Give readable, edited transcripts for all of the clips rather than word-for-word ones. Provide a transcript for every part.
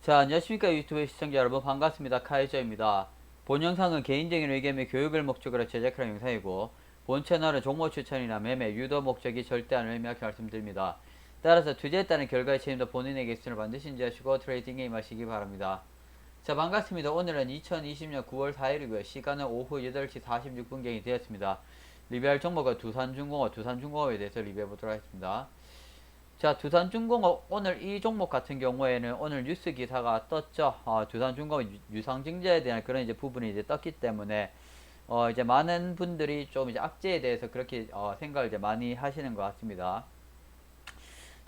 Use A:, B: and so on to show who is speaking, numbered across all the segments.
A: 자, 안녕하십니까 유튜브 시청자 여러분, 반갑습니다. 카이저입니다. 본 영상은 개인적인 의견 및 교육을 목적으로 제작한 영상이고, 본 채널은 종목 추천이나 매매, 유도 목적이 절대 아니를 명확히 말씀드립니다. 따라서 투자에 따른 결과의 책임도 본인에게 있음을 반드시 인지하시고 트레이딩에 임하시기 바랍니다. 자, 반갑습니다. 오늘은 2020년 9월 4일이고요. 시간은 오후 8시 46분경이 되었습니다. 리뷰할 종목은 두산중공업에 대해서 리뷰해보도록 하겠습니다. 자, 두산중공업 오늘 이 종목 같은 경우에는 오늘 뉴스 기사가 떴죠. 두산중공업 유상증자에 대한 그런 이제 부분이 이제 떴기 때문에 이제 많은 분들이 좀 이제 악재에 대해서 그렇게 생각을 이제 많이 하시는 것 같습니다.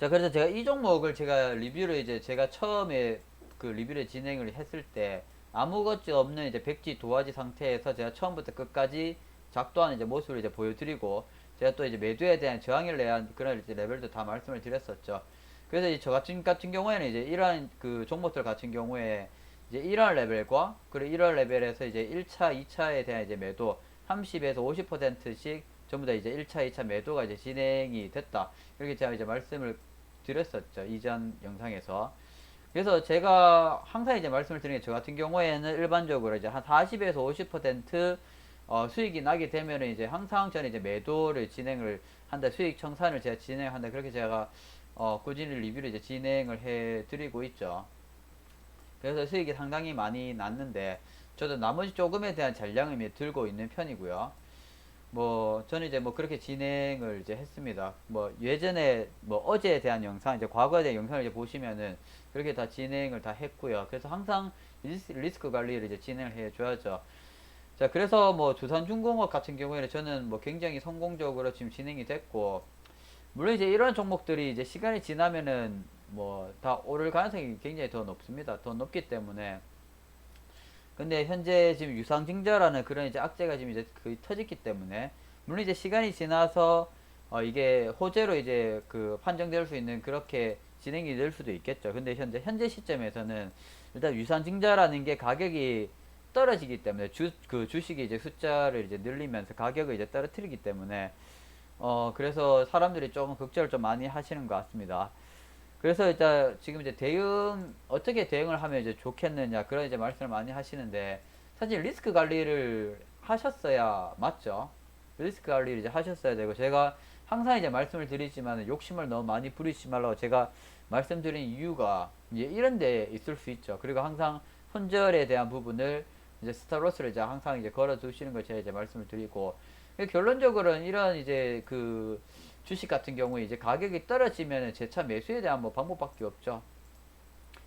A: 자, 그래서 제가 이 종목을 제가 리뷰를 이제 제가 처음에 그 리뷰를 진행을 했을 때 아무것도 없는 이제 백지 도화지 상태에서 제가 처음부터 끝까지 작동하는 이제 모습을 이제 보여드리고, 제가 또 이제 매도에 대한 저항을 내야 그런 이제 레벨도 다 말씀을 드렸었죠. 그래서 이제 저 같은 경우에는 이제 이러한 그 종목들 같은 경우에 이제 이러한 레벨과 그리고 이러한 레벨에서 이제 1차, 2차에 대한 이제 매도 30에서 50%씩 전부 다 이제 1차, 2차 매도가 이제 진행이 됐다. 이렇게 제가 이제 말씀을 드렸었죠. 이전 영상에서. 그래서 제가 항상 이제 말씀을 드리는 게, 저 같은 경우에는 일반적으로 이제 한 40에서 50% 수익이 나게 되면은 이제 항상 저는 이제 매도를 진행을 한다, 수익 청산을 제가 진행한다, 그렇게 제가 꾸준히 리뷰를 이제 진행을 해 드리고 있죠. 그래서 수익이 상당히 많이 났는데, 저도 나머지 조금에 대한 전량을 들고 있는 편이고요. 뭐 저는 이제 뭐 그렇게 진행을 이제 했습니다. 뭐 예전에 뭐 어제에 대한 영상, 이제 과거에 대한 영상을 이제 보시면은 그렇게 다 진행을 다 했고요. 그래서 항상 리스크 관리를 이제 진행을 해 줘야죠. 자, 그래서 뭐 두산중공업 같은 경우에는 저는 뭐 굉장히 성공적으로 지금 진행이 됐고, 물론 이제 이런 종목들이 이제 시간이 지나면은 뭐 다 오를 가능성이 굉장히 더 높습니다. 더 높기 때문에. 근데 현재 지금 유상증자라는 그런 이제 악재가 지금 이제 거의 터졌기 때문에, 물론 이제 시간이 지나서 이게 호재로 이제 그 판정될 수 있는 그렇게 진행이 될 수도 있겠죠. 근데 현재 시점에서는 일단 유상증자라는 게 가격이 떨어지기 때문에, 그 주식이 이제 숫자를 이제 늘리면서 가격을 이제 떨어뜨리기 때문에 그래서 사람들이 조금 걱정을 좀 많이 하시는 것 같습니다. 그래서 일단 지금 이제 어떻게 대응을 하면 이제 좋겠느냐, 그런 이제 말씀을 많이 하시는데, 사실 리스크 관리를 하셨어야 맞죠. 리스크 관리를 이제 하셨어야 되고, 제가 항상 이제 말씀을 드리지만 욕심을 너무 많이 부리지 말라고 제가 말씀드린 이유가 이제 이런 데 있을 수 있죠. 그리고 항상 손절에 대한 부분을 이제 스탑로스를 이제 항상 이제 걸어 두시는 걸 제가 이제 말씀을 드리고, 결론적으로는 이런 이제 그 주식 같은 경우에 이제 가격이 떨어지면 재차 매수에 대한 뭐 방법밖에 없죠.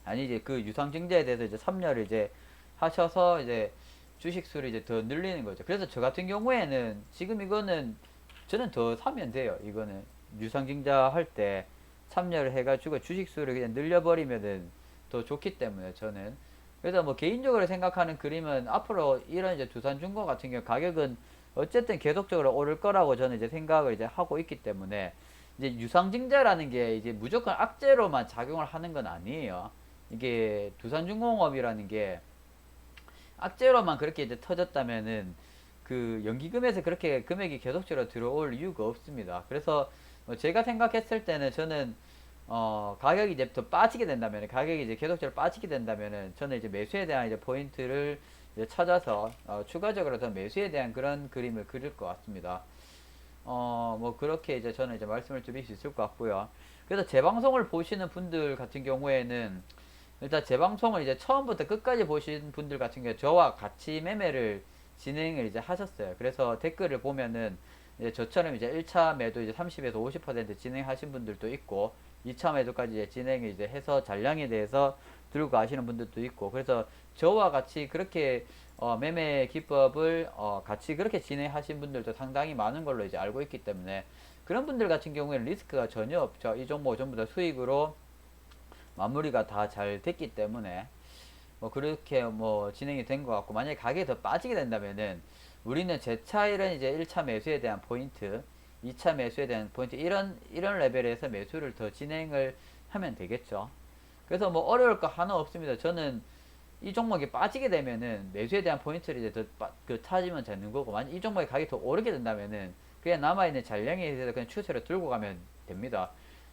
A: 아니 이제 그 유상증자에 대해서 이제 참여를 이제 하셔서 이제 주식 수를 이제 더 늘리는 거죠. 그래서 저 같은 경우에는 지금 이거는 저는 더 사면 돼요. 이거는 유상증자 할 때 참여를 해가지고 주식 수를 그냥 늘려버리면은 더 좋기 때문에 저는. 그래서 뭐 개인적으로 생각하는 그림은, 앞으로 이런 이제 두산중공 같은 경우 가격은 어쨌든 계속적으로 오를 거라고 저는 이제 생각을 이제 하고 있기 때문에, 이제 유상증자라는 게 이제 무조건 악재로만 작용을 하는 건 아니에요. 이게 두산중공업이라는 게 악재로만 그렇게 이제 터졌다면은 그 연기금에서 그렇게 금액이 계속적으로 들어올 이유가 없습니다. 그래서 제가 생각했을 때는 저는 가격이 이제 더 빠지게 된다면, 가격이 이제 계속적으로 빠지게 된다면은 저는 이제 매수에 대한 이제 포인트를 이제 찾아서 추가적으로 더 매수에 대한 그런 그림을 그릴 것 같습니다. 뭐 그렇게 이제 저는 이제 말씀을 드릴 수 있을 것 같고요. 그래서 제 방송을 보시는 분들 같은 경우에는, 일단 제 방송을 이제 처음부터 끝까지 보신 분들 같은 경우 저와 같이 매매를 진행을 이제 하셨어요. 그래서 댓글을 보면은 이제 저처럼 이제 1차 매도 이제 30에서 50% 진행하신 분들도 있고, 2차 매도까지 이제 진행을 이제 해서 잔량에 대해서 들고 가시는 분들도 있고, 그래서 저와 같이 그렇게 매매 기법을 같이 그렇게 진행하신 분들도 상당히 많은 걸로 이제 알고 있기 때문에, 그런 분들 같은 경우에는 리스크가 전혀 없죠. 이 종목 전부 다 수익으로 마무리가 다 잘 됐기 때문에 뭐 그렇게 뭐 진행이 된 것 같고, 만약에 가격이 더 빠지게 된다면은 우리는 제 차일은 이제 1차 매수에 대한 포인트, 2차 매수에 대한 포인트, 이런 레벨에서 매수를 더 진행을 하면 되겠죠. 그래서 뭐 어려울 거 하나 없습니다. 저는 이 종목이 빠지게 되면은 매수에 대한 포인트를 이제 더 찾으면 되는 거고, 만약 이 종목의 가격이 더 오르게 된다면은 그냥 남아있는 잔량에 대해서 그냥 추세로 들고 가면 됩니다.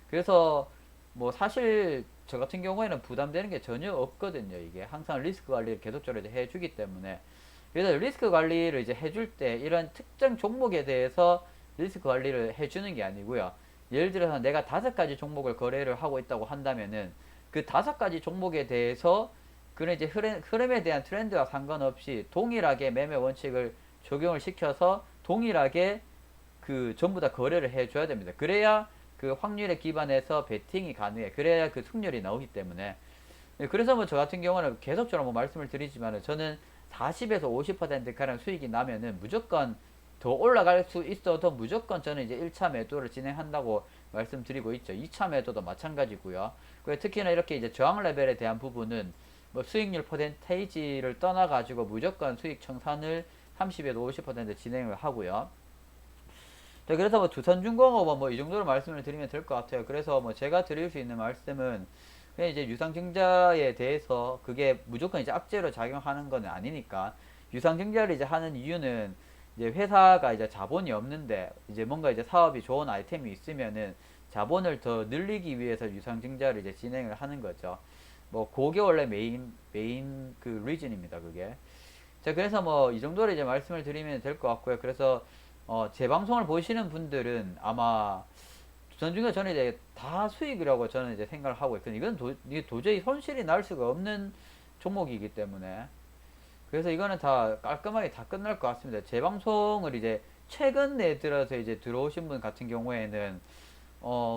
A: 그래서 뭐 사실 저 같은 경우에는 부담되는 게 전혀 없거든요. 이게 항상 리스크 관리를 계속적으로 이제 해주기 때문에. 그래서 리스크 관리를 이제 해줄 때 이런 특정 종목에 대해서 리스크 관리를 해주는 게 아니고요. 예를 들어서 내가 5가지 종목을 거래를 하고 있다고 한다면은 그 5가지 종목에 대해서 그런 이제 흐름에 대한 트렌드와 상관없이 동일하게 매매 원칙을 적용을 시켜서 동일하게 그 전부 다 거래를 해줘야 됩니다. 그래야 그 확률에 기반해서 베팅이 가능해. 그래야 그 승률이 나오기 때문에. 그래서 뭐 저 같은 경우는 계속적으로 뭐 말씀을 드리지만은 저는 40에서 50% 가량 수익이 나면은 무조건 더 올라갈 수 있어도 무조건 저는 이제 1차 매도를 진행한다고 말씀드리고 있죠. 2차 매도도 마찬가지고요. 특히나 이렇게 이제 저항 레벨에 대한 부분은 뭐 수익률 퍼센테이지를 떠나가지고 무조건 수익 청산을 30에서 50% 진행을 하고요. 자, 그래서 뭐 두산중공업은 뭐 이 정도로 말씀을 드리면 될 것 같아요. 그래서 뭐 제가 드릴 수 있는 말씀은 그냥 이제 유상증자에 대해서 그게 무조건 이제 악재로 작용하는 건 아니니까 유상증자를 이제 하는 이유는 이제 회사가 이제 자본이 없는데 이제 뭔가 이제 사업이 좋은 아이템이 있으면은 자본을 더 늘리기 위해서 유상증자를 이제 진행을 하는 거죠. 뭐 그게 원래 메인 그 리즌입니다. 그게. 자, 그래서 뭐 이 정도로 이제 말씀을 드리면 될 것 같고요. 그래서 제 방송을 보시는 분들은 아마 전 중에 저는 이제 다 수익이라고 저는 이제 생각을 하고 있거든요. 이게 도저히 손실이 날 수가 없는 종목이기 때문에. 그래서 이거는 다 깔끔하게 다 끝날 것 같습니다. 제 방송을 이제 최근에 들어서 이제 들어오신 분 같은 경우에는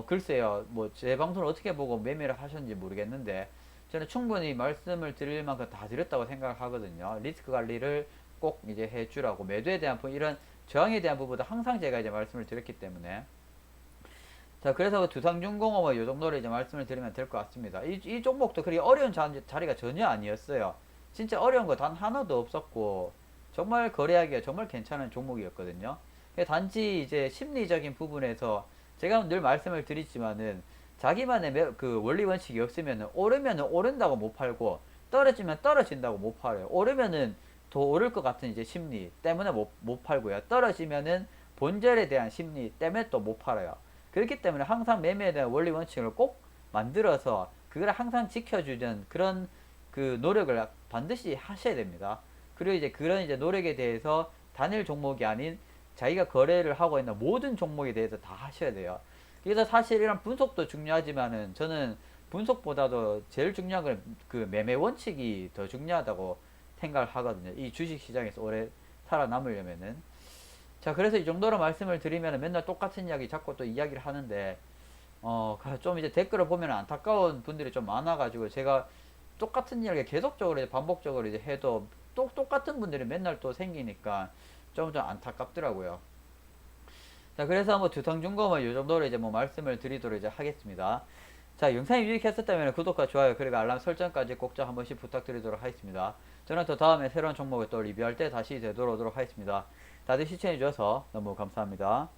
A: 글쎄요, 뭐 제 방송을 어떻게 보고 매매를 하셨는지 모르겠는데 저는 충분히 말씀을 드릴 만큼 다 드렸다고 생각을 하거든요. 리스크 관리를 꼭 이제 해주라고 매도에 대한 이런 저항에 대한 부분도 항상 제가 이제 말씀을 드렸기 때문에. 자, 그래서 두상중공업은 이 정도로 이제 말씀을 드리면 될 것 같습니다. 이 종목도 그리 어려운 자리가 전혀 아니었어요. 진짜 어려운 거 단 하나도 없었고, 정말 거래하기가 정말 괜찮은 종목이었거든요. 단지 이제 심리적인 부분에서 제가 늘 말씀을 드리지만은 자기만의 그 원리 원칙이 없으면은 오르면은 오른다고 못 팔고 떨어지면 떨어진다고 못 팔아요. 오르면은 더 오를 것 같은 이제 심리 때문에 못 팔고요. 떨어지면은 본절에 대한 심리 때문에 또 못 팔아요. 그렇기 때문에 항상 매매에 대한 원리 원칙을 꼭 만들어서 그걸 항상 지켜주는 그런 그 노력을 반드시 하셔야 됩니다. 그리고 이제 그런 이제 노력에 대해서 단일 종목이 아닌 자기가 거래를 하고 있는 모든 종목에 대해서 다 하셔야 돼요. 그래서 사실 이런 분석도 중요하지만은 저는 분석보다도 제일 중요한 건 그 매매 원칙이 더 중요하다고 생각을 하거든요. 이 주식 시장에서 오래 살아남으려면은. 자, 그래서 이 정도로 말씀을 드리면 맨날 똑같은 이야기 자꾸 또 이야기를 하는데, 좀 이제 댓글을 보면 안타까운 분들이 좀 많아가지고 제가 똑같은 이야기 계속적으로 이제 반복적으로 이제 해도 똑같은 분들이 맨날 또 생기니까 좀 안타깝더라고요. 자, 그래서 뭐 두성중공은 이 정도로 이제 뭐 말씀을 드리도록 이제 하겠습니다. 자, 영상이 유익했었다면 구독과 좋아요 그리고 알람 설정까지 꼭 좀 한 번씩 부탁드리도록 하겠습니다. 저는 또 다음에 새로운 종목을 또 리뷰할 때 다시 되돌아오도록 하겠습니다. 다들 시청해주셔서 너무 감사합니다.